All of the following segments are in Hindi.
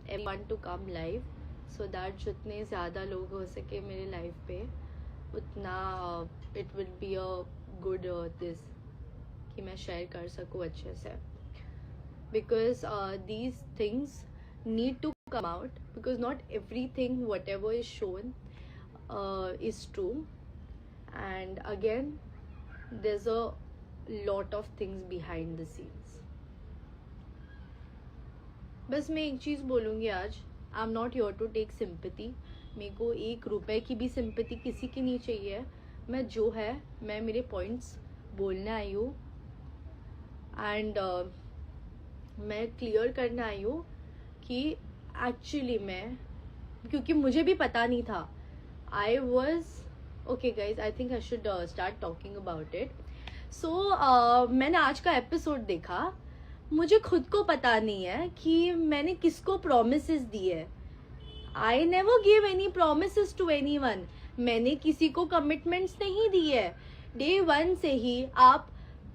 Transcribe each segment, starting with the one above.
everyone to come live so that जितने ज़्यादा लोग हो सके मेरे लाइव पे उतना it will be a good this कि मैं शेयर कर सकूँ अच्छे से, because these things need to come out, because not everything whatever is shown is true, and again there's a lot of things behind the scenes. बस मैं एक चीज़ बोलूँगी आज, I am not here to take sympathy. मेरे को 1 रुपए की भी सिंपैथी किसी की नहीं चाहिए. मैं जो है मैं मेरे पॉइंट्स बोलने आई हूँ, एंड मैं क्लियर करने आई हूँ कि एक्चुअली मैं, क्योंकि मुझे भी पता नहीं था. I was okay guys, I think I should start talking about it. So मैंने आज का एपिसोड देखा. मुझे खुद को पता नहीं है कि मैंने किसको प्रोमिसेस दिए. I never give any promises to anyone. मैंने किसी को कमिटमेंट्स नहीं दिए. डे 1 से ही आप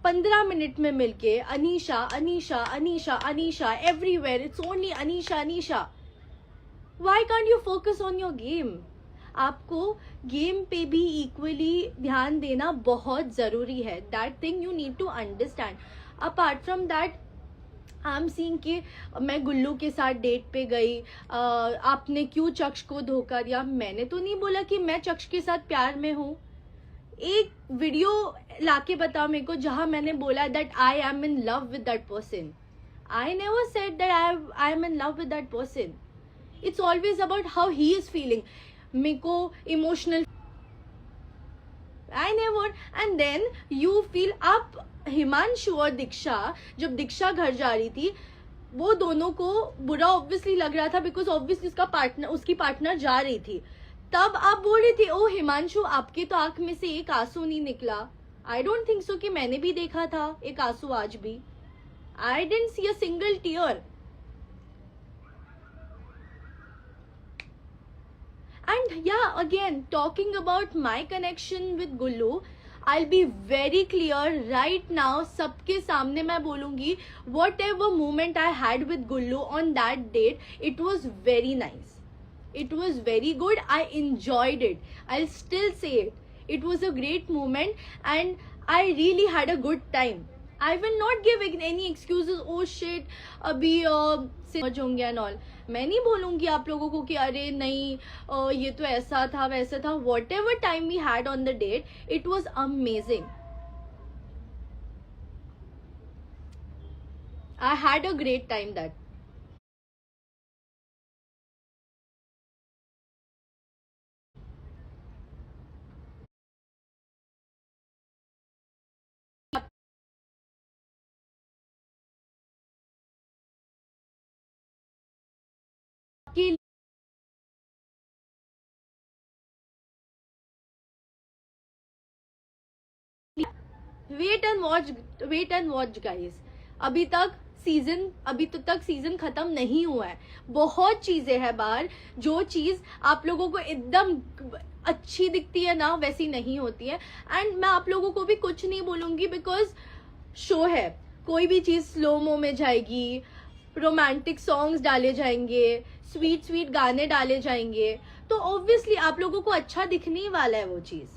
15 मिनट में मिलके Anisha Anisha Anisha Anisha everywhere, it's only Anisha Anisha. Why can't you focus on your game? आपको गेम पे भी इक्वली ध्यान देना बहुत जरूरी है. That thing you need to understand. Apart from that I am seeing कि मैं गुल्लू के साथ डेट पे गई, आपने क्यों चक्ष को धोखा दिया. मैंने तो नहीं बोला कि मैं चक्ष के साथ प्यार में हूँ. एक वीडियो लाके बताओ मेरे को जहां मैंने बोला that I am in love with that person. I never said that I am in love with that person. It's always about how he is feeling. मेरे को emotional I never. And then you feel up. Himanshu और दीक्षा, जब दीक्षा घर जा रही थी, वो दोनों को बुरा ऑब्वियसली लग रहा था, बिकॉज ऑब्वियसली उसकी पार्टनर जा रही थी. तब आप बोल रही थी, ओ हिमांशु आपके तो आंख में से एक आंसू नहीं निकला. आई डोंट थिंक सो कि मैंने भी देखा था एक आंसू आज भी. I didn't see a single tear. And yeah, again, talking about my connection with Gullu, I'll be very clear right now. सबके सामने मैं बोलूँगी, whatever moment I had with Gullu on that date, it was very nice. It was very good. I enjoyed it. I'll still say it. It was a great moment and I really had a good time. I will not give any excuses. Oh shit, अभी समझ होंगे and all. मैं नहीं बोलूँगी आप लोगों को कि अरे नहीं ये तो ऐसा था वैसा था. Whatever time we had on the date, it was amazing. I had a great time that. Wait and watch guys. अभी तक सीजन खत्म नहीं हुआ है. बहुत चीजें हैं बाहर. जो चीज आप लोगों को एकदम अच्छी दिखती है ना, वैसी नहीं होती है. एंड मैं आप लोगों को भी कुछ नहीं बोलूंगी, बिकॉज शो है. कोई भी चीज स्लोमो में जाएगी, रोमांटिक सॉन्ग्स डाले जाएंगे, स्वीट गाने डाले जाएंगे, तो ऑब्वियसली आप लोगों को अच्छा दिखने ही वाला है वो चीज.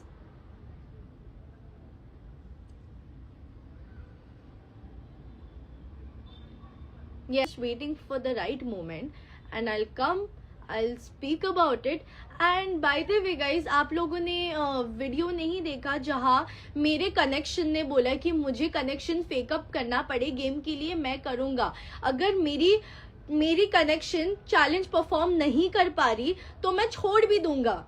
Yes, waiting for the right moment and I'll speak about it. And by the way guys, आप लोगों ने वीडियो नहीं देखा जहाँ मेरे कनेक्शन ने बोला कि मुझे कनेक्शन फेकअप करना पड़े गेम के लिए, मैं करूँगा. अगर मेरी कनेक्शन चैलेंज परफॉर्म नहीं कर पा रही तो मैं छोड़ भी दूंगा.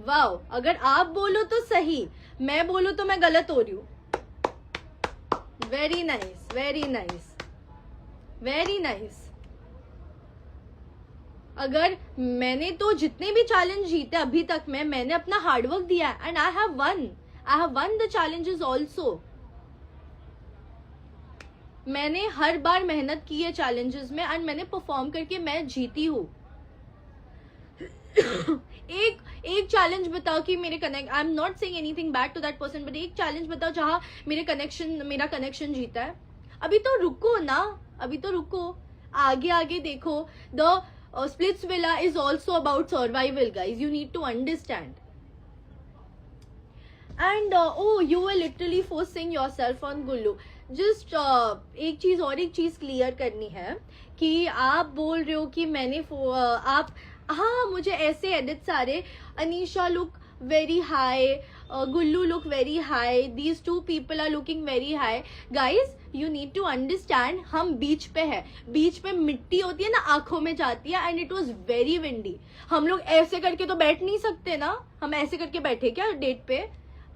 वाओ, अगर आप बोलो तो सही, मैं बोलूँ तो मैं गलत हो रही हूँ. Very nice, very nice, very nice. अगर मैंने तो जितने भी चैलेंज जीते अभी तक में, मैंने अपना हार्डवर्क दिया and I have one the challenges also. मैंने हर बार मेहनत की है चैलेंजेस में एंड मैंने परफॉर्म करके मैं जीती हूँ. एक चैलेंज बताओ कि मेरे connect, I am not saying anything bad to that person, but एक चैलेंज बताओ जहां मेरा कनेक्शन जीता है. अभी तो रुको ना, अभी तो रुको. आगे आगे देखो, the Splitsvilla is also about survival guys, you need to understand. And you were literally forcing yourself on Gullu. Just एक चीज क्लियर करनी है कि आप बोल रहे हो कि मैंने आप, हाँ मुझे ऐसे एडिट्स आ रहे, Anisha look very high, Gullu look very high, these two people are looking very high. Guys you need to understand, हम बीच पे है, बीच पे मिट्टी होती है ना, आंखों में जाती है, and it was very windy. हम लोग ऐसे करके तो बैठ नहीं सकते ना, हम ऐसे करके बैठे क्या डेट पे?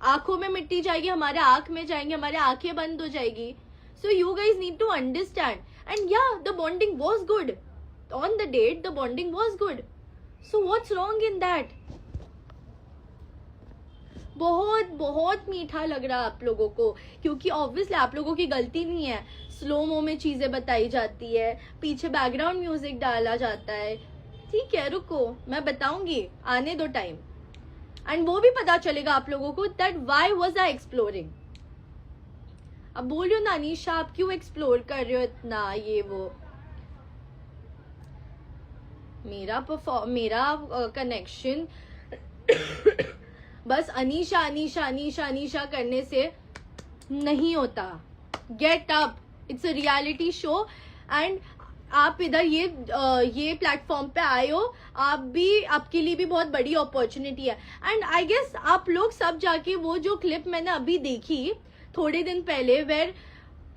आंखों में मिट्टी जाएगी, हमारे आंख में जाएंगे, हमारे आंखें बंद हो जाएगी. So you guys need to understand. And या the bonding was good on the date, the bonding was good. So what's wrong in that? बहुत बहुत मीठा लग रहा आप लोगों को, क्योंकि ऑब्वियसली आप लोगों की गलती नहीं है. स्लो मो में चीजें बताई जाती है, पीछे बैकग्राउंड म्यूजिक डाला जाता है. ठीक है रुको, मैं बताऊंगी, आने दो टाइम, एंड वो भी पता चलेगा आप लोगों को that why was I exploring. अब बोल रही हो ना अनीशा आप क्यों एक्सप्लोर कर रहे हो इतना, ये वो. मेरा कनेक्शन बस अनीशा अनीशा अनीशा अनीशा करने से नहीं होता. Get up, it's a reality show. And आप इधर ये प्लेटफॉर्म पे आए हो, आप भी, आपके लिए भी बहुत बड़ी अपॉर्चुनिटी है. एंड आई गेस आप लोग सब जाके वो जो क्लिप मैंने अभी देखी थोड़े दिन पहले, where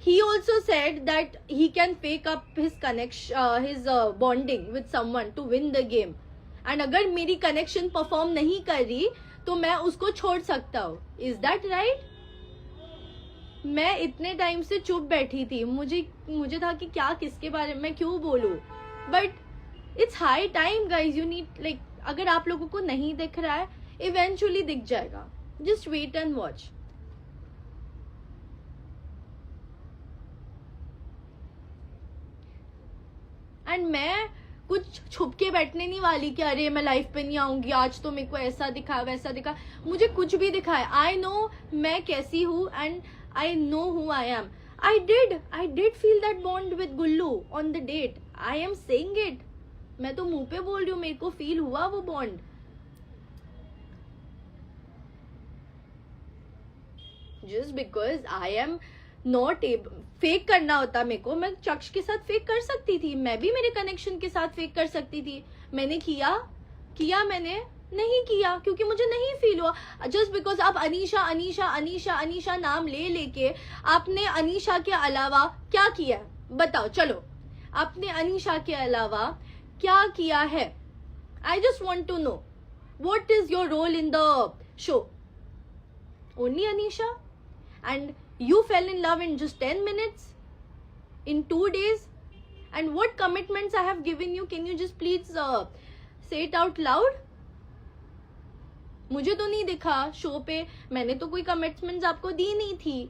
he also said that he can fake up his connection, his bonding with someone to win the game. And अगर मेरी कनेक्शन परफॉर्म नहीं कर रही तो मैं उसको छोड़ सकता हूँ. Is that right? मैं इतने टाइम से चुप बैठी थी, मुझे था कि क्या, किसके बारे में क्यों बोलूं. But it's high time guys, you need like, अगर आप लोगों को नहीं दिख रहा है इवेंचुअली दिख जाएगा. Just wait and watch. And मैं कुछ छुप के बैठने नहीं वाली कि अरे मैं लाइफ पे नहीं आऊंगी, आज तो मेरे को ऐसा दिखा वैसा दिखा. मुझे कुछ भी दिखाए, आई नो मैं कैसी हूँ, and I know who I am. I did feel that bond with Gullu on the date. I am saying it, मैं तो मुंह पे बोल रही हूँ, मेरे को फील हुआ वो bond. Just because I am not able, fake करना होता मेरे को, मैं चक्ष के साथ फेक कर सकती थी, मैं भी मेरे कनेक्शन के साथ फेक कर सकती थी. मैंने किया मैंने नहीं किया, क्योंकि मुझे नहीं फील हुआ. जस्ट बिकॉज आप अनीशा अनीशा अनीशा अनीशा नाम लेके आपने अनीशा के अलावा क्या किया बताओ. चलो, आपने अनीशा के अलावा क्या किया है? I just want to know what is your role in the show? Only Anisha? And you fell in love in just 10 minutes? In 2 days? And what commitments I have given you? Can you just please say it out loud? मुझे तो नहीं दिखा शो पे, मैंने तो कोई कमिटमेंट्स आपको दी नहीं थी.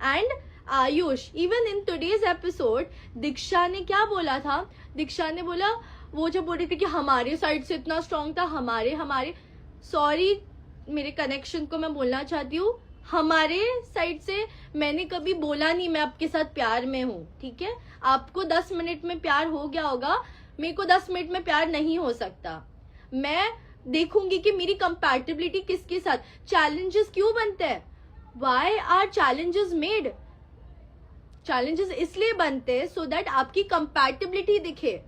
And Ayush, even in today's episode Diksha ने क्या बोला था? दीक्षा ने बोला, वो जब बोल रही थी कि हमारे साइड से इतना स्ट्रांग था, हमारे सॉरी, मेरे कनेक्शन को मैं बोलना चाहती हूँ, हमारे साइड से मैंने कभी बोला नहीं मैं आपके साथ प्यार में हूँ. ठीक है, आपको 10 मिनट में प्यार हो गया होगा, मेरे को 10 मिनट में प्यार नहीं हो सकता. मैं देखूंगी कि मेरी कंपैटिबिलिटी किसके साथ. चैलेंजेस क्यों बनते हैं? Why are challenges made? Challenges इसलिए बनते हैं सो दैट आपकी कंपैटिबिलिटी दिखे.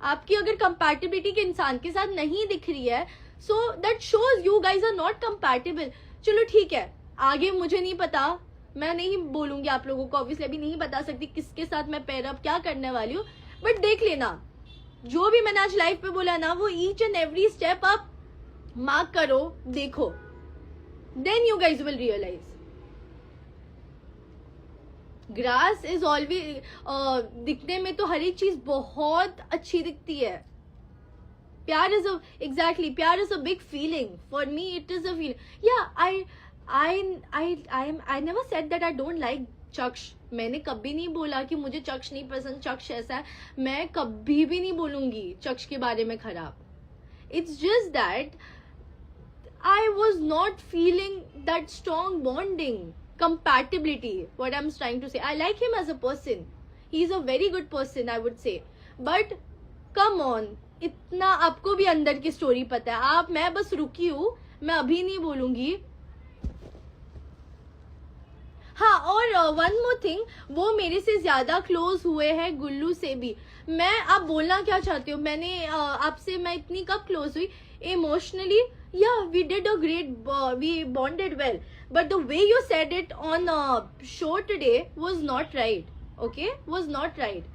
आपकी अगर कंपैटिबिलिटी के इंसान के साथ नहीं दिख रही है, so that shows you guys are not compatible. चलो ठीक है, आगे मुझे नहीं पता, मैं नहीं बोलूंगी आप लोगों को, ऑब्वियसली अभी नहीं बता सकती किसके साथ मैं पेयर अप क्या करने वाली हूँ. बट देख लेना, जो भी मैंने आज लाइव पे बोला ना, वो ईच एंड एवरी स्टेप आप मार्क करो, देखो, then you guys will realize. Grass is always, दिखने में तो हर एक चीज बहुत अच्छी दिखती है. Pyaar is exactly, pyaar is a big feeling. For me it is a feeling. या I never said that I don't like Chaksh. मैंने कभी नहीं बोला कि मुझे चक्ष नहीं पसंद, चक्ष ऐसा है. मैं कभी भी नहीं बोलूंगी चक्ष के बारे में खराब. It's just that I was not feeling that strong bonding, compatibility. What I'm trying to say, I like him as a person. He is a very good person I would say, but come on, इतना आपको भी अंदर की स्टोरी पता है। मैं बस रुकी हूँ, मैं अभी नहीं बोलूंगी। हाँ, और वन मोर थिंग, वो मेरे से ज्यादा क्लोज हुए हैं गुल्लू से भी। मैं आप बोलना क्या चाहते हो, मैंने आपसे मैं इतनी कब क्लोज हुई इमोशनली? या we did a great, we bonded well, but the way you said it on show today was not right, okay, was not right,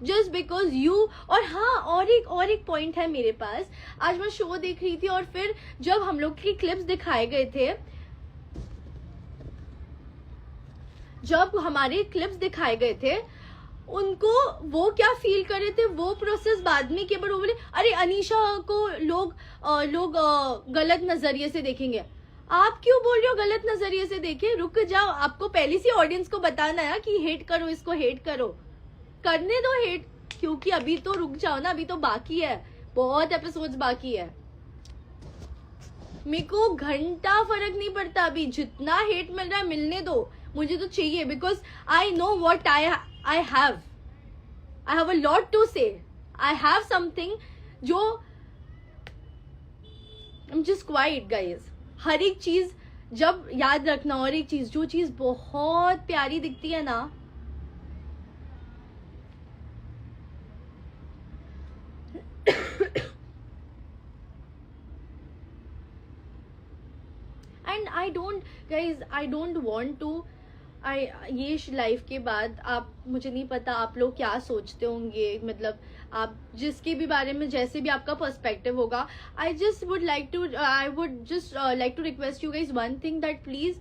just because you. और हाँ, और एक पॉइंट है मेरे पास। आज मैं शो देख रही थी और फिर जब हम लोग की क्लिप्स दिखाए गए थे, जब हमारे क्लिप्स दिखाए गए थे, उनको वो क्या फील कर रहे थे वो प्रोसेस बाद में के, वो बोले अरे अनीशा को लोग गलत नजरिए से देखेंगे। आप क्यों बोल रहे हो गलत नजरिए से देखे? रुक जाओ, आपको पहले से ऑडियंस को बताना है कि हेट करो, इसको हेट करो, करने दो हेट, क्योंकि अभी तो रुक जाओ ना, अभी तो बाकी है, बहुत एपिसोड्स बाकी है। मेरे को घंटा फर्क नहीं पड़ता, अभी जितना हेट मिल रहा है मिलने दो, मुझे तो चाहिए, because I know what I have a lot to say, I have something जो I am just quiet guys. हर एक चीज जब याद रखना, और एक चीज, जो चीज बहुत प्यारी दिखती है ना, and I don't want to, ये लाइफ के बाद आप, मुझे नहीं पता आप लोग क्या सोचते होंगे, मतलब आप जिसके भी बारे में जैसे भी आपका पर्सपेक्टिव होगा, I would just like to request you guys one thing, that please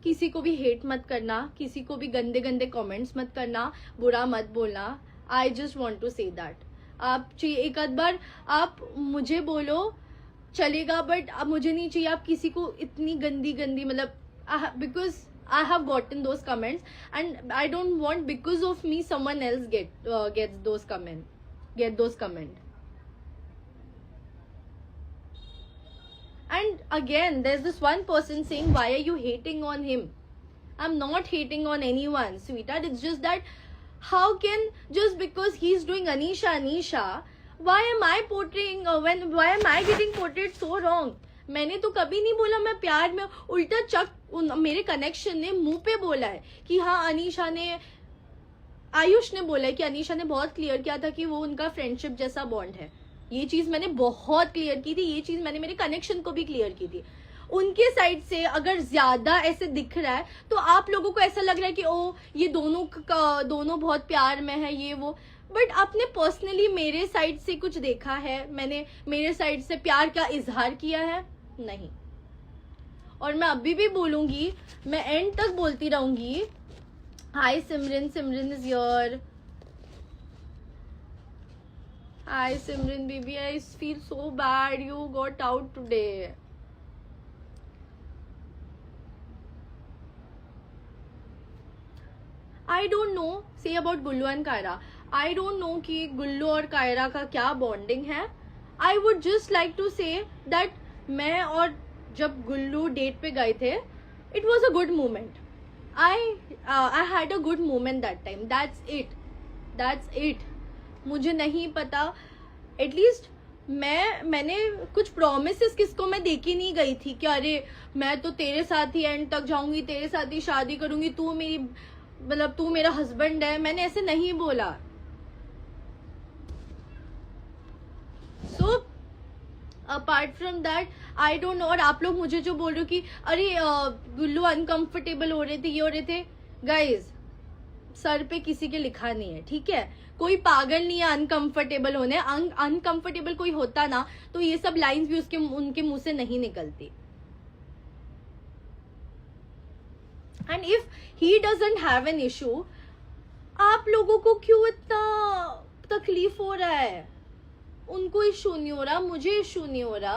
किसी को भी हेट मत करना, किसी को भी गंदे गंदे कमेंट्स मत करना, बुरा मत बोलना। I just want to say that. आप चाहिए एक आध बार आप मुझे बोलो चलेगा, बट अब मुझे नहीं चाहिए आप किसी को इतनी गंदी गंदी, मतलब because I have gotten those comments and I don't want because of me someone else gets those comment. And again there's this one person saying why are you hating on him? I'm not hating on anyone, sweetheart. It's just that how can, just because he's doing Anisha, why am I portraying why am I getting portrayed so wrong? मैंने तो कभी नहीं बोला मैं प्यार में, उल्टा मेरे कनेक्शन ने मुंह पे बोला है कि हाँ आयुष ने बोला है कि अनीशा ने बहुत क्लियर किया था कि वो उनका फ्रेंडशिप जैसा बॉन्ड है। ये चीज मैंने बहुत क्लियर की थी, ये चीज मैंने मेरे कनेक्शन को भी क्लियर की थी। उनके साइड से अगर ज्यादा ऐसे दिख रहा है तो आप लोगों को ऐसा लग रहा है कि ओ ये दोनों बहुत प्यार में है, ये वो, बट आपने पर्सनली मेरे साइड से कुछ देखा है? मैंने मेरे साइड से प्यार का इजहार किया है? नहीं। और मैं अभी भी बोलूंगी, मैं एंड तक बोलती रहूंगी। Hi Simran is your, hi Simran baby, I feel so bad you got out today. I don't know say about Gullu and Kaira, I don't know कि गुल्लू और कायरा का क्या बॉन्डिंग है। I would just like to say that मैं और जब गुल्लू डेट पे गए थे, it was a good moment, I had a good moment that time, that's it. मुझे नहीं पता, एटलीस्ट मैंने कुछ प्रोमिसेस किसको मैं देके नहीं गई थी कि अरे मैं तो तेरे साथ ही एंड तक जाऊंगी, तेरे साथ ही शादी करूंगी, तू मेरी, मतलब तू मेरा हस्बैंड है, मैंने ऐसे नहीं बोला। So apart from that I don't no. और आप लोग मुझे जो बोल रहे हो कि अरे गुल्लू अनकंफर्टेबल हो रहे थे, ये हो रहे थे, गाइज सर पे किसी के लिखा नहीं है, ठीक है? कोई पागल नहीं है अनकंफर्टेबल होने। अनकंफर्टेबल कोई होता ना तो ये सब लाइंस भी उनके मुंह से नहीं निकलती। And if he doesn't have an issue, आप लोगों को क्यों इतना तकलीफ हो रहा है? उनको इशू नहीं हो रहा, मुझे इशू नहीं हो रहा।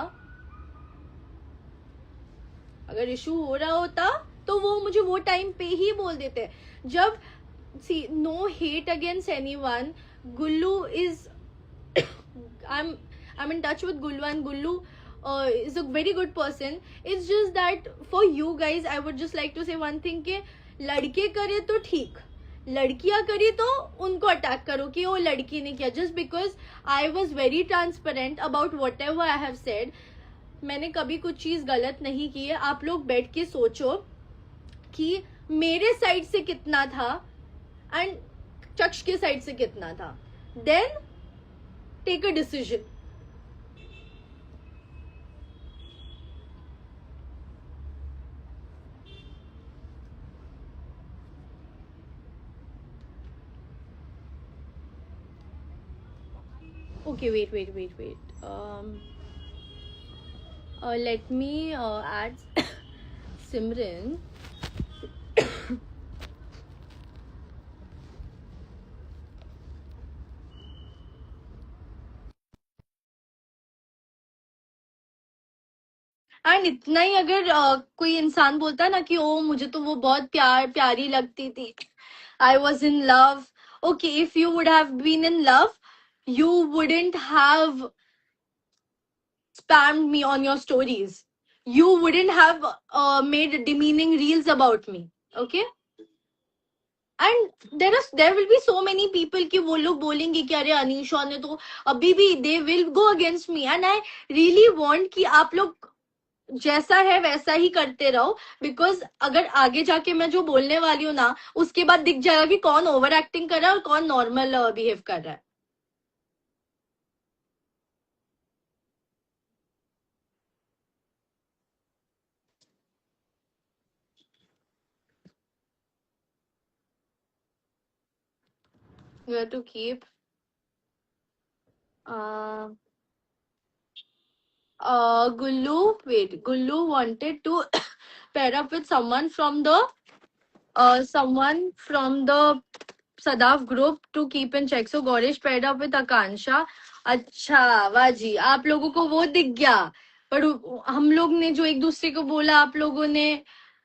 अगर इशू हो रहा होता तो वो मुझे वो टाइम पे ही बोल देते। जब no hate against anyone, Gullu is I am in touch with Gullu and Gullu is a very good person. It's just that for you guys I would just like to say one thing कि लड़के करे तो ठीक, लड़कियां करी तो उनको अटैक करो कि वो लड़की ने किया, just because I was very transparent about what ever I have said. मैंने कभी कुछ चीज गलत नहीं की है। आप लोग बैठ के सोचो कि मेरे साइड से कितना था एंड चक्ष के साइड से कितना था, then take a decision. Okay, wait. Let me add Simran. And इतना ही अगर कोई इंसान बोलता ना कि ओ मुझे तो वो बहुत प्यारी लगती थी, I was in love, okay, if you would have been in love you wouldn't have spammed me on your stories. You wouldn't have made demeaning reels about me. Okay? And there will be so many people कि वो लोग बोलेंगे कि अरे अनीशा ने तो अभी भी they will go against me, and I really want कि आप लोग जैसा है वैसा ही करते रहो, बिकॉज अगर आगे जाके मैं जो बोलने वाली हूँ ना, उसके बाद दिख जाएगा कि कौन ओवर एक्टिंग कर रहा है और कौन नॉर्मल बिहेव कर रहा है. You have to keep uh, Gullu wanted to pair up with someone from the Sadaf group to keep in check. So Gorish paired up with Akansha. अच्छा वाह जी, आप लोगों को वो दिख गया, पर हम लोग ने जो एक दूसरे को बोला आप लोगों ने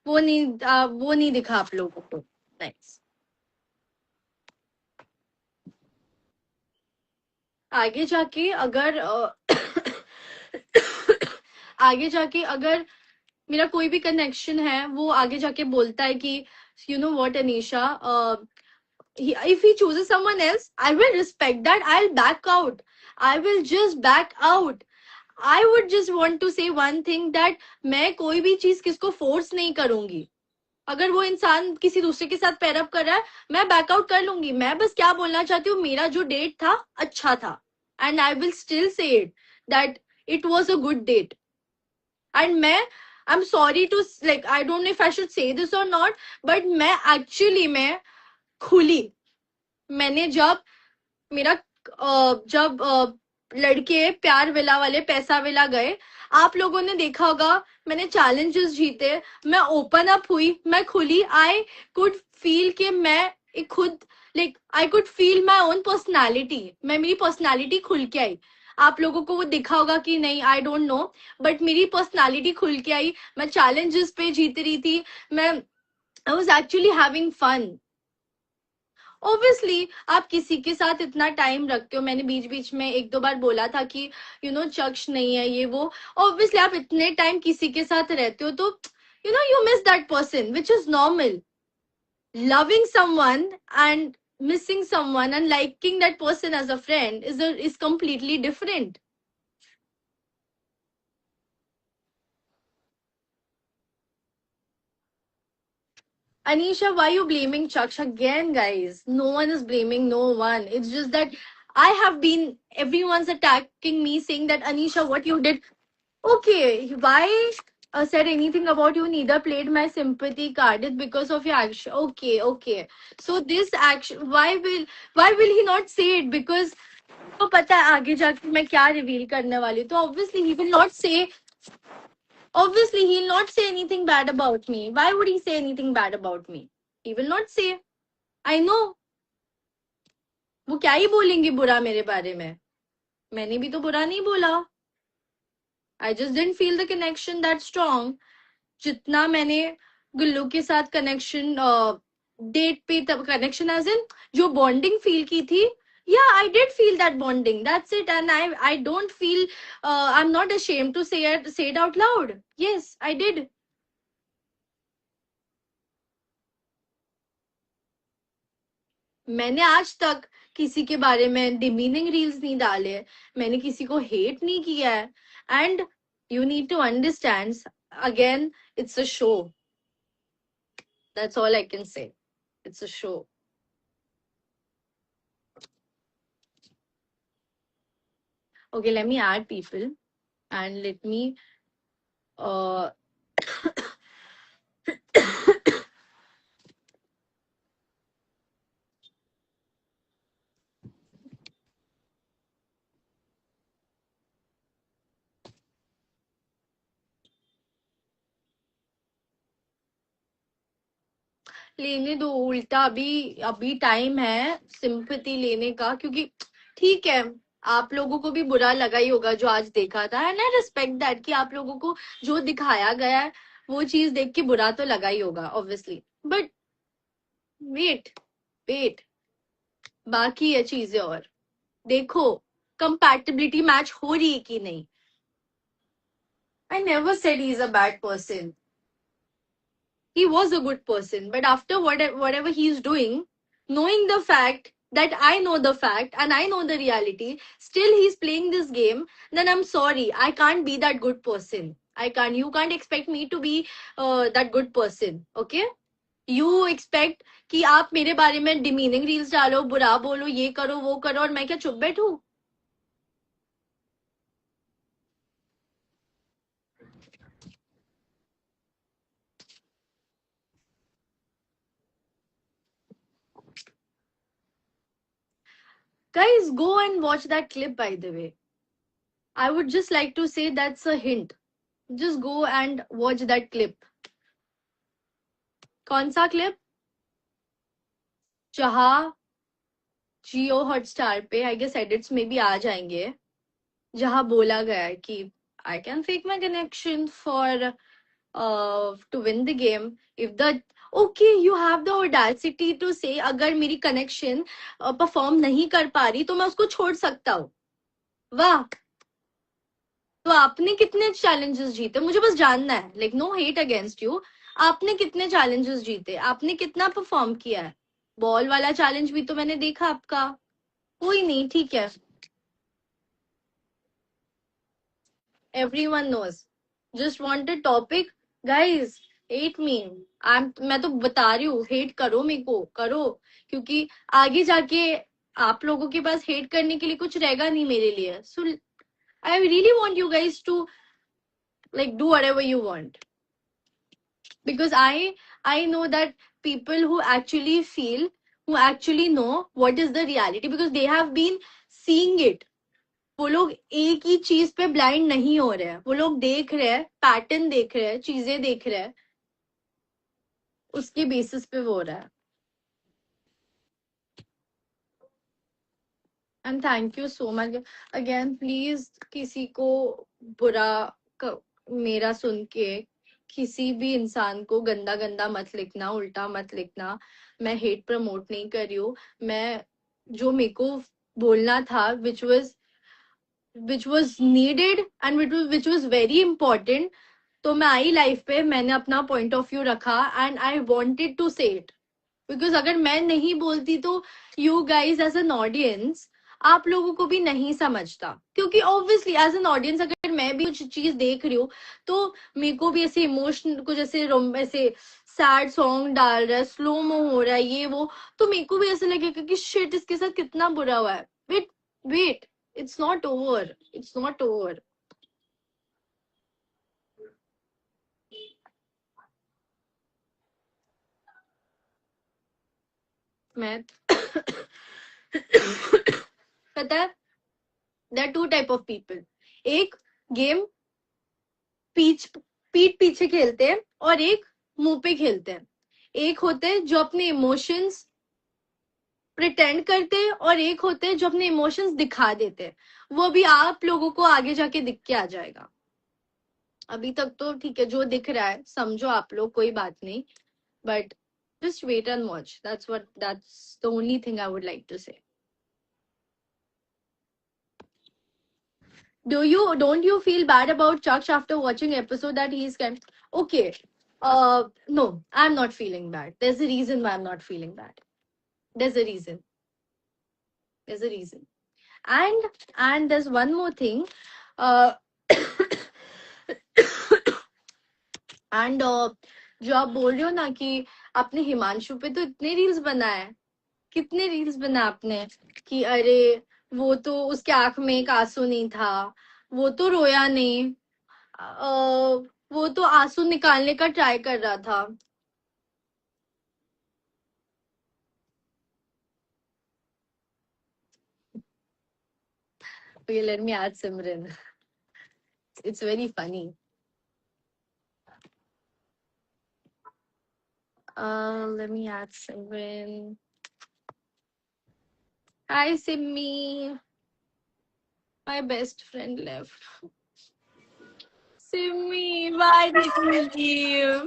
वो नहीं दिखा आप लोगों को. नाइस. आगे जाके अगर आगे जाके अगर मेरा कोई भी कनेक्शन है, वो आगे जाके बोलता है कि you know what Anisha, if he chooses someone else, I will respect that. I'll back out. I will just back out. I would just want to say one thing that मैं कोई भी चीज किसको फोर्स नहीं करूंगी. अगर वो इंसान किसी दूसरे के साथ पैरअप कर रहा है, मैं बैकआउट कर लूंगी. मैं बस क्या बोलना चाहती हूँ, मेरा जो डेट था अच्छा था, and I will still say it that it was a good date. And मैं I am sorry to like I don't know if I should say this और नॉट, बट मैं एक्चुअली मैं खुली. मैंने जब मेरा जब लड़के प्यार विला वाले पैसा विला गए, आप लोगों ने देखा होगा, मैंने चैलेंजेस जीते, मैं ओपन अप हुई, मैं खुली. आई कुड फील कि मैं एक खुद like I could feel my own personality. मैं मेरी पर्सनैलिटी खुल के आई. आप लोगों को वो दिखा होगा कि नहीं, आई डोंट नो, बट मेरी पर्सनैलिटी खुल के आई. मैं चैलेंजेस पे जीत रही थी. मैं I was actually having fun. Obviously आप किसी के साथ इतना टाइम रखते हो, मैंने बीच बीच में एक दो बार बोला था कि यू नो चक्ष नहीं है ये वो. ऑब्वियसली आप इतने टाइम किसी के साथ रहते हो तो you know you miss that person, which is normal. Loving someone and missing someone and liking that person as a friend is completely different. Anisha, why are you blaming Chaksh again, guys? No one is blaming no one. It's just that I have been, everyone's attacking me saying that Anisha, what you did. Okay, why said anything about you? Neither played my sympathy card. It's because of your action. Okay. So this action, why will he not say it? Because तो पता है आगे जाके मैं क्या रिवील करने वाली हूँ, तो obviously he'll not say anything bad about me. Why would he say anything bad about me? He will not say. I know. वो क्या ही बोलेंगे बुरा मेरे बारे में. मैंने भी तो बुरा नहीं बोला. I just didn't feel the connection that strong. जितना मैंने गुल्लू के साथ कनेक्शन डेट पे तब कनेक्शन एज इन जो बॉन्डिंग फील की थी, yeah, I did feel that bonding, that's it. And I don't feel I'm not ashamed to say it out loud. Yes, I did. मैंने आज तक किसी के बारे में डिमीनिंग रील्स नहीं डाले, मैंने किसी को हेट नहीं किया है. And you need to understand, again, it's a show. That's all I can say. It's a show. Okay, let me add people and let me uh लेने दो उल्टा. अभी अभी टाइम है सिंपैथी लेने का, क्योंकि ठीक है, आप लोगों को भी बुरा लगा ही होगा जो आज देखा था. एंड आई रिस्पेक्ट दैट कि आप लोगों को जो दिखाया गया है वो चीज देख के बुरा तो लगा ही होगा ऑब्वियसली. बट वेट, वेट, बाकी है चीजें. और देखो कंपैटिबिलिटी मैच हो रही है कि नहीं. आई never said he is a bad person. He was a good person, but after whatever he is doing, knowing the fact that I know the fact and I know the reality, still he's playing this game, then I'm sorry, I can't be that good person. I can't. You can't expect me to be that good person. Okay? You expect कि आप मेरे बारे में डिमीनिंग रील्स डालो, बुरा बोलो, ये करो वो करो, और मैं क्या चुप बैठू. Guys, go and watch that clip, by the way. I would just like to say that's a hint. Just go and watch that clip. कौन सा क्लिप? जहाँ जियो हॉटस्टार पे आई गेस एडिट्स में भी आ जाएंगे, जहाँ बोला गया है कि I can fake my connection for to win the game if the okay you have the audacity to say अगर मेरी कनेक्शन परफॉर्म नहीं कर पा रही तो मैं उसको छोड़ सकता हूँ. वाह. तो आपने कितने चैलेंजेस जीते, मुझे बस जानना है. Like no hate against you. आपने कितने चैलेंजेस जीते, आपने कितना परफॉर्म किया है. बॉल वाला चैलेंज भी तो मैंने देखा आपका. कोई नहीं, ठीक है. Everyone knows. Just want a topic. Guys, hate me. मैं तो बता रही हूँ, हेट करो, मेरे को करो, क्योंकि आगे जाके आप लोगों के पास हेट करने के लिए कुछ रहेगा नहीं मेरे लिए. So I really want you guys to like do whatever you want, because I know that people who actually feel, who actually know what is the reality, because they have been seeing it. वो लोग एक ही चीज पे ब्लाइंड नहीं हो रहे हैं, वो लोग देख रहे हैं, पैटर्न देख रहे हैं, चीजें देख रहे हैं, उसके बेसिस पे वो हो रहा है. And thank you so much again. Please किसी को बुरा मेरा सुन के किसी भी इंसान को गंदा गंदा मत लिखना, उल्टा मत लिखना. मैं हेट प्रमोट नहीं कर रही हूँ. मैं जो मेरे को बोलना था, which was needed and which was very important, तो मैं आई लाइफ पे, मैंने अपना पॉइंट ऑफ व्यू रखा and I wanted to say it. Because अगर मैं नहीं बोलती तो you guys as an audience, आप लोगों को भी नहीं समझता. क्योंकि ऑब्वियसली एज एन ऑडियंस अगर मैं भी कुछ चीज देख रही हूँ तो मेरे को भी ऐसे इमोशनल कुछ ऐसे सैड सॉन्ग डाल रहा है, स्लो मो हो रहा है, ये वो, तो मेरे को भी ऐसे लगेगा कि शिट, इसके साथ कितना बुरा हुआ है. Wait, wait, it's not over, it's not over. मैं पता है, there are two type of people. एक गेम पीठ पीछे खेलते हैं और एक मुंह पे खेलते हैं. एक होते हैं जो अपने इमोशंस प्रिटेंड करते हैं और एक होते हैं जो अपने इमोशंस दिखा देते हैं. वो भी आप लोगों को आगे जाके दिख के आ जाएगा. अभी तक तो ठीक है, जो दिख रहा है समझो आप लोग, कोई बात नहीं. But just wait and watch. That's the only thing I would like to say. Don't you feel bad about Chuck after watching episode that he's kind? Okay. No, I'm not feeling bad. There's a reason why I'm not feeling bad. There's a reason. There's a reason. And there's one more thing. Uh, and जो आप बोल रहे हो ना कि आपने हिमांशु पे तो इतने रील्स बनाए, कितने रील्स बनाए आपने कि अरे वो तो उसके आंख में एक आंसू नहीं था, वो तो रोया नहीं, वो तो आंसू निकालने का ट्राई कर रहा था. Okay, let me add Simran. It's very funny. Let me add Simran. Hi, Simmi. My best friend left. Simmi, why did you leave?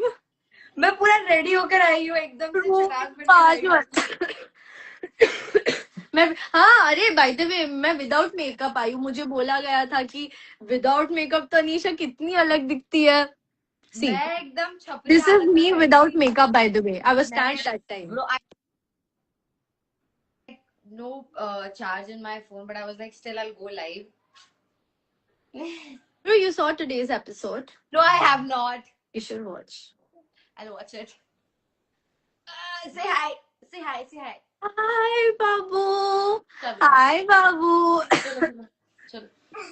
मैं पूरा रेडी होकर आई हूँ एकदम से चिराग बन के पाँच आई बार. मैं हाँ, अरे बाय द वे मैं विदाउट मेकअप आई हूँ. मुझे बोला गया था कि विदाउट मेकअप तो अनीशा कितनी अलग दिखती है. See, मैं एकदम छपरी this is हालत me में आई without थी। makeup, by the way. I was tan that time. Bro, I no charge in my phone, but I was like, still I'll go live. Bro, you saw today's episode. No, I have not. You should watch. I'll watch it. Say hi. Say hi. Say hi. Hi, Babu. Chalo. Hi, Babu. Chalo, chalo, chalo.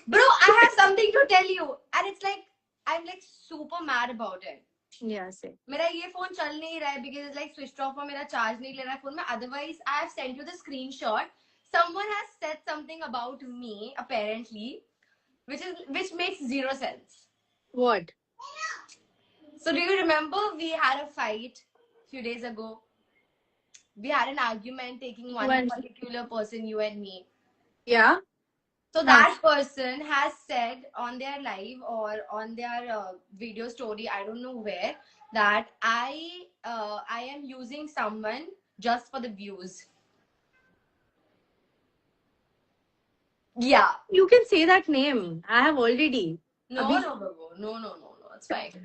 Bro, I have something to tell you, and it's like I'm like super mad about it. Yeah, say. मेरा ये फोन चल नहीं रहा है because it's like switched off और मेरा चार्ज नहीं ले रहा है फोन में. Otherwise, I have sent you the screenshot. Someone has said something about me apparently, which makes zero sense. What? So do you remember we had a fight a few days ago? We had an argument taking one When? particular person, you and me. Yeah. So that person has said on their live or on their video story, I don't know where, that I am using someone just for the views. Yeah. You can say that name. I have already. No, Abhi- no, Babu. No. It's fine.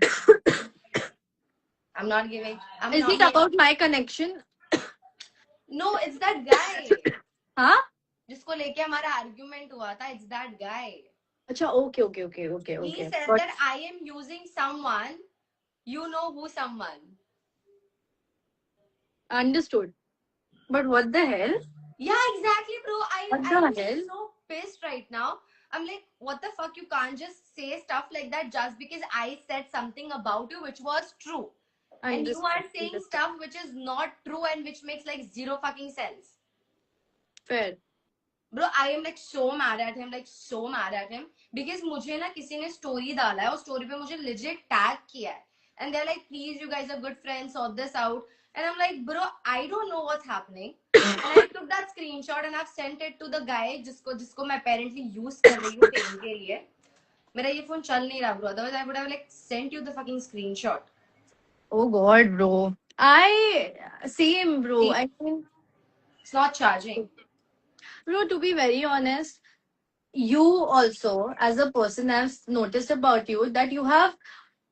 I'm not giving. Is it about my connection? No, it's that guy. Huh? जिसको लेके हमारा argument हुआ था. It's that guy. अच्छा, okay. He said But that I am using someone. You know who someone. understood. But what the hell? Yeah, exactly, bro. What the I'm hell? so pissed right now. I'm like, what the fuck? You can't just say stuff like that just because I said something about you which was true. And you are saying stuff which is not true and which makes like zero fucking sense. Fair. Bro, I am like so mad at him, because मुझे ना किसी ने story डाला है और story पे मुझे legit tag किया है. And they're like, please, you guys are good friends, sort this out. And I'm like, bro, I don't know what's happening. And I took that screenshot and I've sent it to the guy जिसको मैं apparently use कर रही हूँ film के लिए. मेरा ये phone चल नहीं रहा, bro. Otherwise, I would have like sent you the fucking screenshot. Oh God, bro. Same, bro. I mean, It's not charging. bro, to be very honest, you also, as a person, I've noticed about you that you have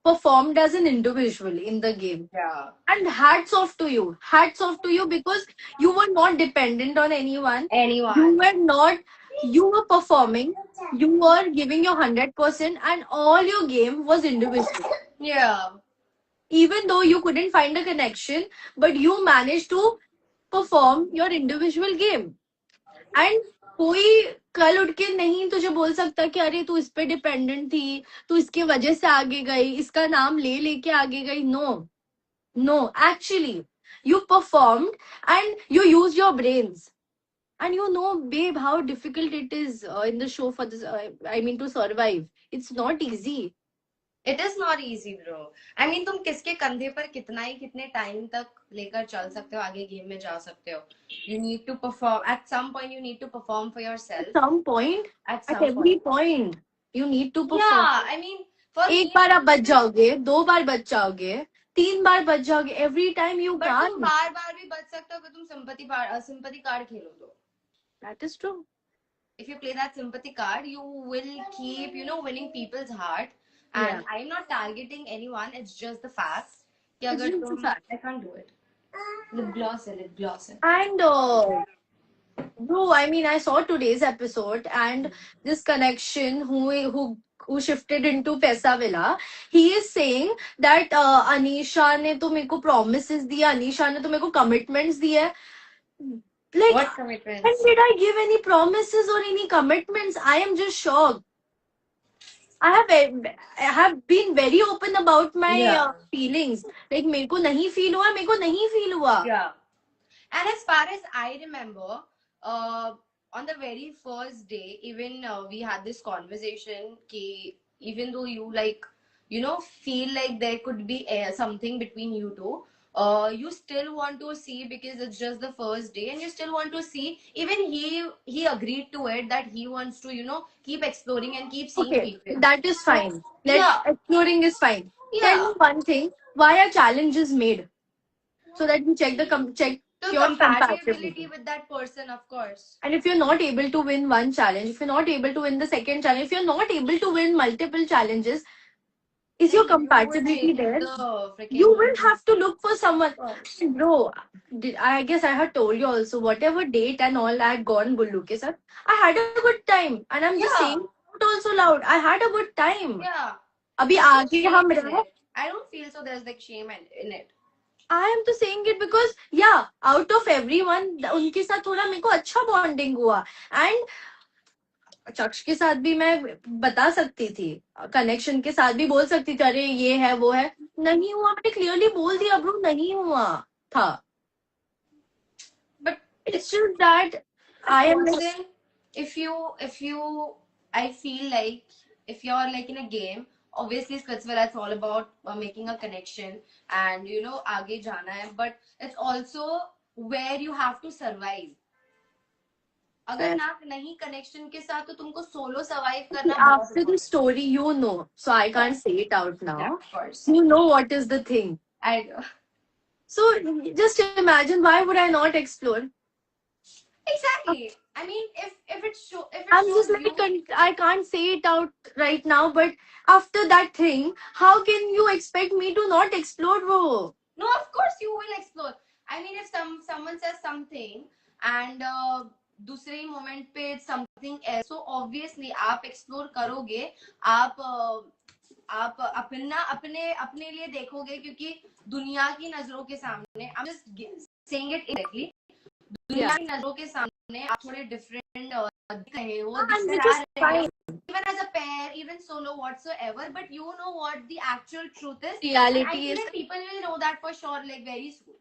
performed as an individual in the game. Yeah. And hats off to you. Hats off to you because you were not dependent on anyone. You were performing. You were giving your 100% and all your game was individual. Yeah. Even though you couldn't find a connection, but you managed to perform your individual game. And कोई कल उठ के नहीं तुझे बोल सकता कि अरे तू इस पे डिपेंडेंट थी, तू इसकी वजह से आगे गई, इसका नाम ले लेके आगे गई. No, actually, you performed and you used your brains. And you know, babe, how difficult it is in the show for this. I mean, to survive. It's not easy. It is not easy, bro. I mean, तुम किसके कंधे पर कितने टाइम तक लेकर चल सकते हो, आगे गेम में जा सकते हो. You need to perform. At some point, you need to perform for yourself. At every point, you need to perform. Yeah, I mean, for एक बार आप बच जाओगे, 2 बार बच जाओगे, 3 बार बच जाओगे. Every time you but can't. तुम बार भी बच सकते हो कि तुम sympathy card खेलो तो. That is true. If you play that sympathy card, you will keep, winning people's heart. And Yeah. I'm not targeting anyone. It's just the fact. कि It's अगर just a fact. I can't do it. Lip gloss है, lip gloss है. And bro, I mean, I saw today's episode, and this connection who shifted into Pesa Villa, he is saying that Anisha ने तो मेरे को promises दिया, Anisha ने तो मेरे को commitments दिए. Like, What when commitments? did I give any promises or any commitments? I am just shocked. I have been very open about my Yeah. feelings. Like मेरे को नहीं feel हुआ, मेरे को नहीं feel हुआ. Yeah. And as far as I remember, on the very first day, even we had this conversation ki even though you like, you know, feel like there could be something between you two, you still want to see because it's just the first day, and you still want to see. Even he agreed to it that he wants to, you know, keep exploring and keep seeing Okay, people. that is fine. Yeah. Exploring is fine. Tell Yeah. me one thing: why a challenge is made so that we check check So your compatibility compatibility. with that person, of course. And if you're not able to win one challenge, if you're not able to win the second challenge, if you're not able to win multiple challenges, is your compatibility there? You will have to look for someone. Bro, I guess I had told you also, whatever date and all I had gone Gullu ke sath, I had a good time. And I'm just saying it also loud. I had a good time. Yeah. अभी There's no आगे shame हम in रहे. it. I don't feel so there's like shame in it. I am तो saying it because yeah, out of everyone, उनके साथ थोड़ा मेरे को अच्छा bonding हुआ. And चक्ष के साथ भी मैं बता सकती थी, कनेक्शन के साथ भी बोल सकती थी, अरे ये है वो है. नहीं हुआ, मैंने क्लियरली बोल दिया ब्रो, नहीं हुआ था. But It's just that I am person, if you I feel like if you're like in a game, obviously Splitsvilla, it's all about making a connection and you know आगे जाना है, but it's also where you have to survive. अगर ना नहीं कनेक्शन के साथ तो तुमको सोलो सर्वाइव करना बहुत after the story you know, so I can't say it out now. Yeah, of course. You know what is the thing. I know. So just imagine, why would I not explore? Exactly. I mean, if it I'm shows just like, you, I can't say it out right now, but after that thing, how can you expect me to not explore, bro? no, of course you will explore. I mean, if someone says something and दूसरे ही मोमेंट पे समथिंग एल्स, सो ऑब्वियसली आप एक्सप्लोर करोगे, आप अपने लिए देखोगे, क्योंकि दुनिया की नजरों के सामने, आई am just saying it directly, दुनिया की नजरों के सामने आप थोड़े डिफरेंट दिख रहे हो, even as a pair, even solo, whatsoever, but you know what the actual truth is. Reality is, like people will know that for sure, like very soon.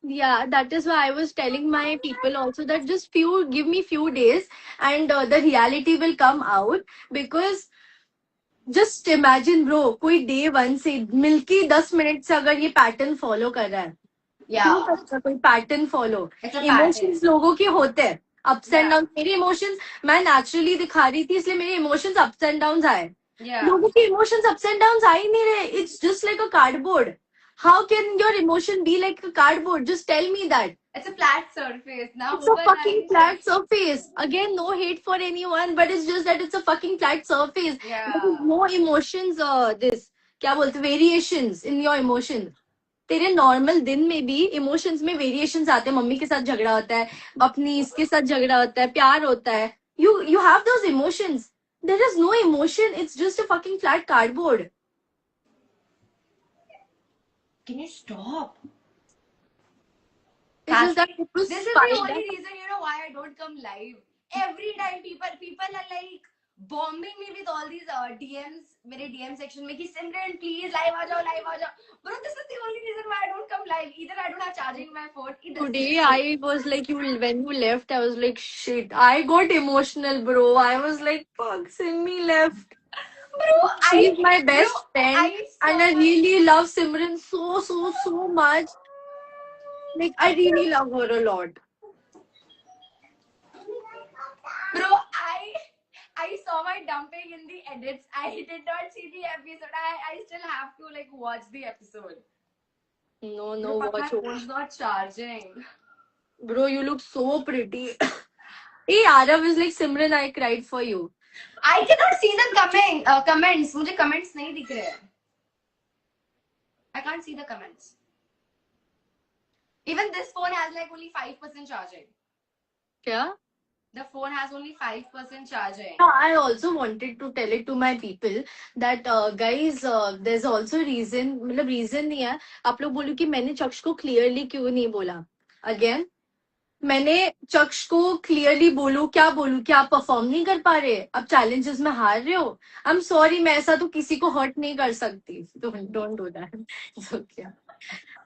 Yeah, that is why I was telling my people also that just give me few days, and the reality will come out. Because just imagine bro, कोई day one से मिलके 10 मिनट से अगर ये pattern follow कर रहा है, क्यों करता है कोई pattern follow? Emotions लोगों के होते हैं, ups and downs. मेरे emotions मैं naturally दिखा रही थी, इसलिए मेरे emotions ups and downs आए. लोगों के emotions ups and downs आ ही नहीं रहे. It's just like a cardboard. How can your emotion be like a cardboard? Just tell me that. It's a flat surface. Now it's a fucking flat surface. Again, no hate for anyone, but it's just that it's a fucking flat surface. Yeah. There is no emotions. क्या बोलते, variations in your emotions. तेरे नॉर्मल दिन में भी इमोशंस में वेरिएशंस आते हैं. मम्मी के साथ झगड़ा होता है, अपनी इसके साथ झगड़ा होता है, प्यार होता है. You have those emotions. There is no emotion. It's just a fucking flat cardboard. Can you stop? It's just that this is the only reason, you know, why I don't come live. Every time people are like bombing me with all these DMs, मेरे DM section में कि Simran please live आ जाओ. Bro, this is the only reason why I don't come live. Either I don't have charging my phone. Today I was like, when you left, I was like, shit. I got emotional, bro. I was like, fuck, Simmi left. Bro, she's my best friend, and I really love Simran so much. Like, I really love her a lot. Bro, I saw my dumping in the edits. I did not see the episode. I still have to like watch the episode. No, Bro, watch. My phone's not charging. Bro, you look so pretty. Hey, Arav is like, Simran, I cried for you. I cannot see the comments. मुझे comments नहीं दिख रहे. I can't see the comments. Even this phone has like only 5% charging. क्या? The phone has only 5% charging. I also wanted to tell it to my people that guys, there's also reason, मतलब reason नहीं है. आप लोग बोलो कि मैंने चक्ष को clearly क्यों नहीं बोला. Again, मैंने चक्ष को क्लियरली बोलू, क्या बोलू कि आप परफॉर्म नहीं कर पा रहे, आप चैलेंजेस में हार रहे हो. आई एम सॉरी, मैं ऐसा तो किसी को हर्ट नहीं कर सकती. Don't do that.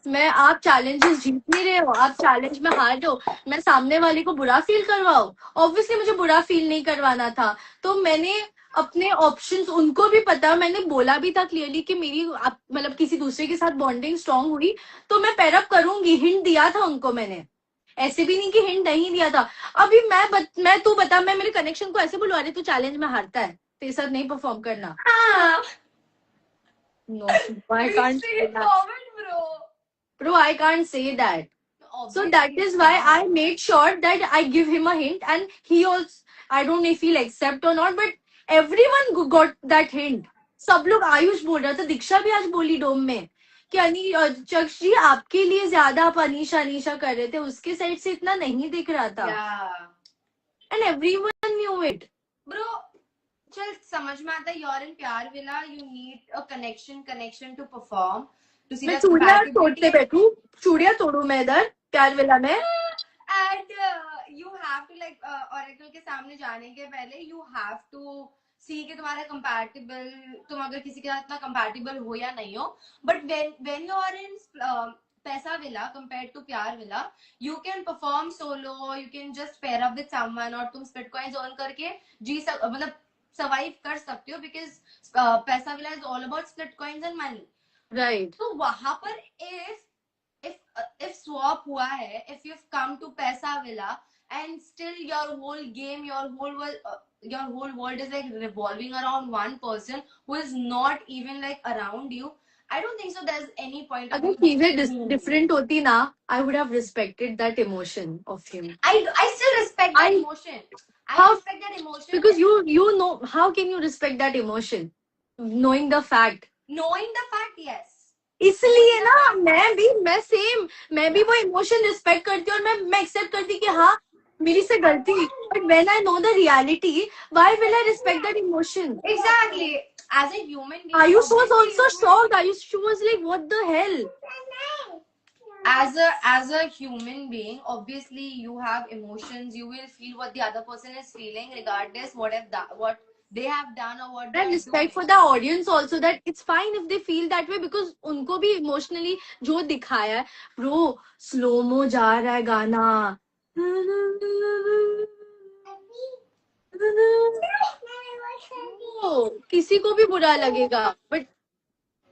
मैं, आप चैलेंजेस जीत नहीं रहे हो, आप चैलेंज में हार रहे हो, मैं सामने वाले को बुरा फील करवाओ. ऑब्वियसली मुझे बुरा फील नहीं करवाना था. तो मैंने अपने ऑप्शंस, उनको भी पता, मैंने बोला भी था क्लियरली कि मेरी मतलब किसी दूसरे के साथ बॉन्डिंग स्ट्रांग हुई तो मैं पैरअप करूंगी. हिंट दिया था उनको मैंने, ऐसे भी नहीं कि हिंट नहीं दिया था. अभी मैं तू बता, मैं मेरे कनेक्शन को ऐसे बुलवा रही, तू चैलेंज में हारता है, तेरे साथ नहीं परफॉर्म करना. No, I can't say that. Bro, I can't say that. So that is why I made sure that I give him a hint, and he also, I don't know if he'll accept or not, but everyone got that hint. सब लोग, आयुष बोल रहा था, दीक्षा भी आज बोली डोम में कि चक्ष जी आपके लिए ज्यादा आप अनीशा कर रहे थे, उसके साइड से इतना नहीं दिख रहा था. And everyone knew it. Bro, चल समझ में आता है, you're in प्यार villa, you need a connection to perform. मैं चूड़िया तोड़ते बैठू, चूड़िया तोड़ू मैं इधर प्यार विला में. And you have to like Oracle के सामने जाने के पहले you have to see कि तुम्हारा compatible, तुम अगर किसी के साथ इतना compatible हो या नहीं हो. But when you are in पैसा विला compared to प्यार villa, you can perform solo, you can just pair up with someone, और तुम split coins earn करके मतलब survive कर सकते हो, because पैसा villa is all about split coins and money. Right. तो वहां पर if swap हुआ है, if you've come to पैसा villa and still your whole game, your whole world is like revolving around one person who is not even like around you, I don't think so there's any point of अगर चीजें different होती ना, I would have respected that emotion of him. I still respect that emotion. I respect that emotion because you know, how can you respect that emotion knowing the fact? Yes. इसलिए ना मैं भी वो इमोशन रिस्पेक्ट करती हूँ, और मैं एक्सेप्ट करती कि हाँ मेरी से गलती. But when I know the reality, why will I respect that emotion? Exactly. As a human being, Ayush was also shocked. Ayush was like, what the hell? As a human being, obviously you have emotions, you will feel what the other person is feeling, regardless what they have done or what they respect for the audience also, that it's fine if they feel that way, because उनको भी emotionally जो दिखाया है. Bro, slow mo जा रहा है गाना, किसी को भी बुरा लगेगा, but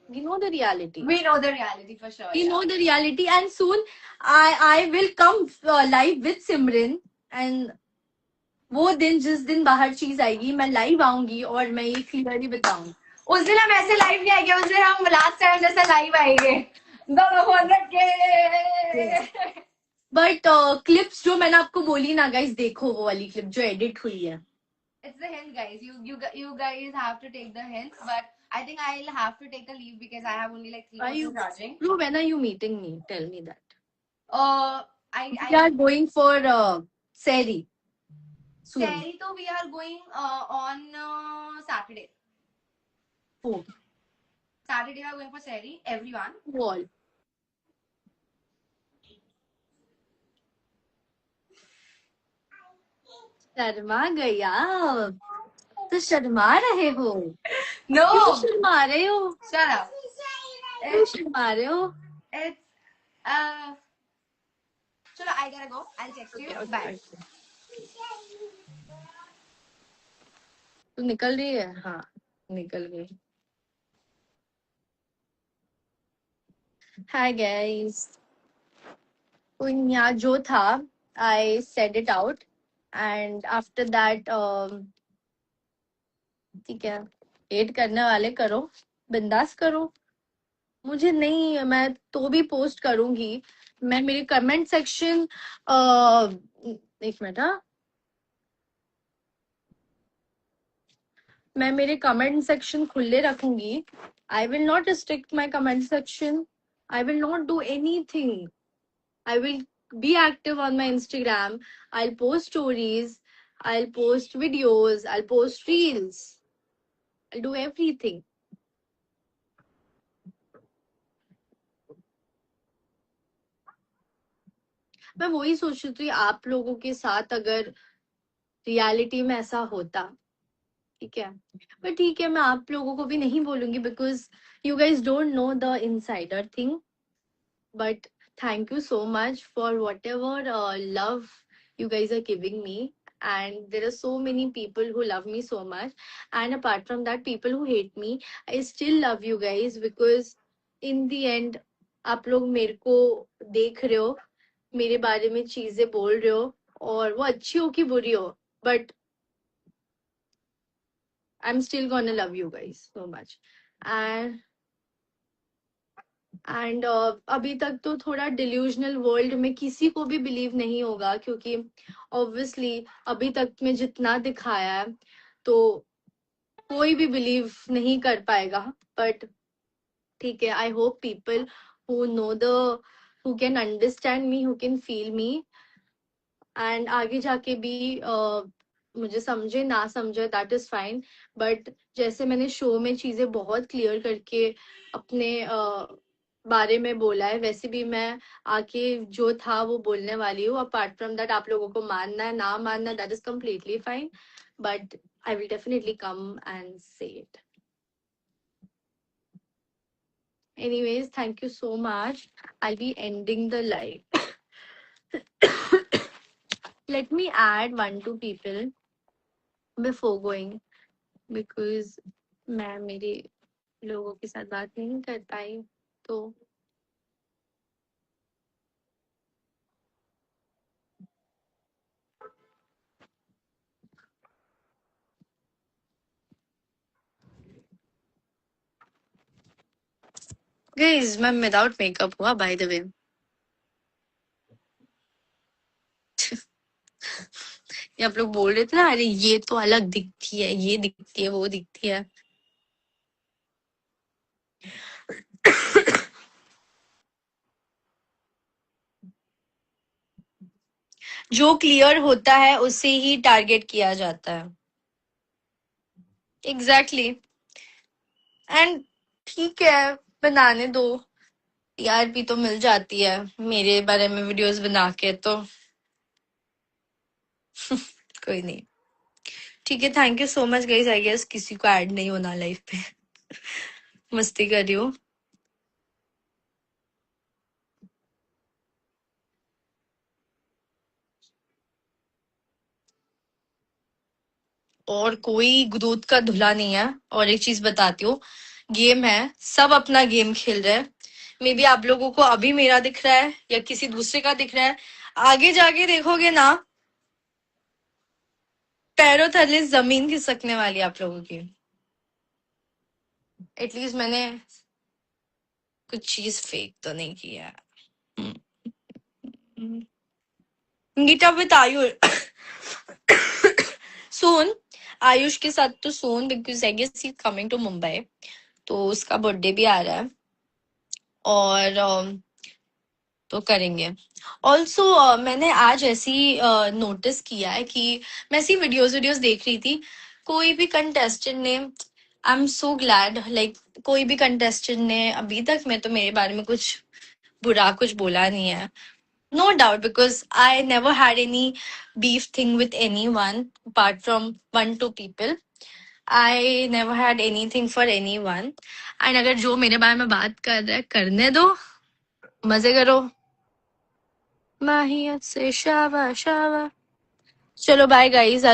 we know the reality. We know the reality for sure. We know the reality, and soon I will come live with Simran, and वो दिन जिस दिन बाहर चीज आएगी मैं लाइव आऊंगी और मैं ये क्लियरली बताऊंगी. उस दिन हम ऐसे लाइव नहीं आएंगे, उस दिन हम लास्ट टाइम जैसे लाइव आएंगे. बट क्लिप्स जो मैंने आपको बोली ना गाइस, देखो वो वाली क्लिप जो एडिट हुई है. It's the hint, guys. You guys have to take the hints, but I think I'll have to take a leave because I have only like 3% charging. Bro, when are you meeting me? Tell me that. We are going for Seri. Seri, so we are going on Saturday. Oh. Saturday we are going for Seri. Everyone. Wall. Sharma गया, तो शर्मा रहे हो? No. क्यों शर्मा रहे हो? Shut up. क्यों शर्मा रहे हो? It's चलो, I gotta go. I'll text you. Bye. तू निकल रही है? हाँ, निकल गई. Hi guys. तो यहाँ जो था, I said it out, and after that ठीक है, हेट करने वाले करो, बिंदास करो, मुझे नहीं, मैं तो भी पोस्ट करूंगी. मैं मेरे कमेंट सेक्शन एक मिनट, हाँ, मैं मेरे कमेंट सेक्शन खुले रखूंगी. I will not restrict my comment section. I will not do anything. I will be active on my Instagram. I'll post stories. I'll post videos. I'll post reels. I'll do everything. मैं वही सोच रही थी आप लोगों के साथ अगर रियलिटी में ऐसा होता, ठीक है, पर ठीक है मैं आप लोगों को भी नहीं बोलूंगी because you guys don't know the insider thing. But thank you so much for whatever love you guys are giving me. And there are so many people who love me so much. And apart from that, people who hate me, I still love you guys because in the end, आप लोग मेरे को देख रहे हो, मेरे बारे में चीजें बोल रहे हो, और वो अच्छी हो कि बुरी हो, but I'm still gonna love you guys so much. And and अभी तक तो थोड़ा डिल्यूजनल वर्ल्ड में किसी को भी बिलीव नहीं होगा क्योंकि ऑब्वियसली अभी तक में जितना दिखाया है तो कोई भी बिलीव नहीं कर पाएगा. बट ठीक है, I hope people who know the who can understand me, who can feel me, and आगे जाके भी मुझे समझे ना समझे दैट इज फाइन. बट जैसे मैंने शो में चीजें बहुत क्लियर करके अपने बारे में बोला है, वैसे भी मैं आके जो था वो बोलने वाली हूँ. अपार्ट फ्रॉम दैट आप लोगों को मानना है ना मानना that is completely fine, but I will definitely come and से it. Anyways, thank you so much. I'll be ending the live. Let me add 1-2 people before going because मैं मेरे लोगों के साथ बात नहीं कर पाई तो गाइस मैं विदाउट मेकअप हुआ बाय द वे. ये आप लोग बोल रहे थे ना, अरे ये तो अलग दिखती है, ये दिखती है, वो दिखती है. जो क्लियर होता है उसे ही टारगेट किया जाता है. एग्जैक्टली. एंड ठीक है, बनाने दो, टीआरपी तो मिल जाती है मेरे बारे में वीडियोस बना के तो कोई नहीं. ठीक है, thank you so much guys. I guess किसी को ऐड नहीं होना लाइफ पे. मस्ती कर रही हूँ. और कोई दूध का धुला नहीं है. और एक चीज बताती हूँ, गेम है, सब अपना गेम खेल रहे हैं. मे बी आप लोगों को अभी मेरा दिख रहा है या किसी दूसरे का दिख रहा है, आगे जाके देखोगे ना पैरों थले जमीन खिसकने वाली आप लोगों की. एटलीस्ट मैंने कुछ चीज फेक तो नहीं किया. Meet up with Ayush soon. Ayush के साथ तो soon because I guess he coming to Mumbai, तो उसका बर्थडे भी आ रहा है और तो करेंगे. ऑल्सो मैंने आज ऐसी नोटिस किया है कि मैं ऐसी वीडियोस देख रही थी, कोई भी कंटेस्टेंट ने, I am so glad, like कोई भी कंटेस्टेंट ने अभी तक में तो मेरे बारे में कुछ बुरा कुछ बोला नहीं है. No doubt because I never had any beef thing with anyone apart from 1-2 people. I never had anything for anyone. And अगर जो मेरे बारे में बात कर रहा है करने दो, मजे करो. माहियत से शावा शावा. चलो बाय गाइस.